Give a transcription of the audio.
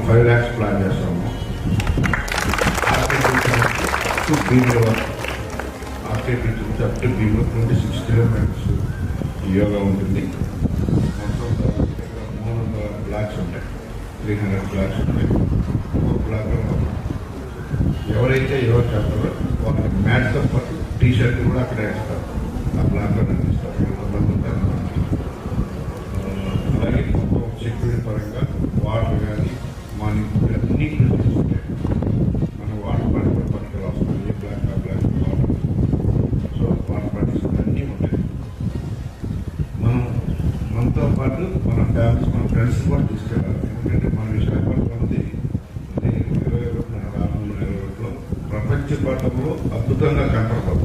5 lakhs plan చేస్తాము. Arcade నుంచి up to భీమ్లో 26 kilometres yoga ఉంటుంది. మొత్తం 300 బ్లాక్స్ ఉంటాయి, 300 బ్లాక్స్ ఉంటాయి. ఒక్కొక్క బ్లాక్లో ఎవరైతే యోగా చేస్తారో వాళ్ళకి మ్యాట్తో పాటు టీ-షర్ట్ కూడా అక్కడే ఇస్తారు, ఆ బ్లాక్లో అందిస్తారు. ఎంతమంది ఉంటారు. అలాగే మొత్తం సెక్యూరిటీ పరంగా వాటర్ కానీ మార్నింగ్ ఫుడ్ అన్నీ ఉంటాయి. మన వాటర్ బాటిల్ కూడా పనికి వస్తుంది, ఏ బ్లాక్ ఆ block water. So water bottles అన్నీ ఉంటాయి. మనతో పాటు మన ఫ్యామిలీస్, మన ఫ్రెండ్స్ కూడా తీసుకెళ్ళాలి. ఎందుకంటే మన విశాఖపట్నం అనేది 2021 ప్రపంచ పట్టణంలో అద్భుతంగా కనపడతాం.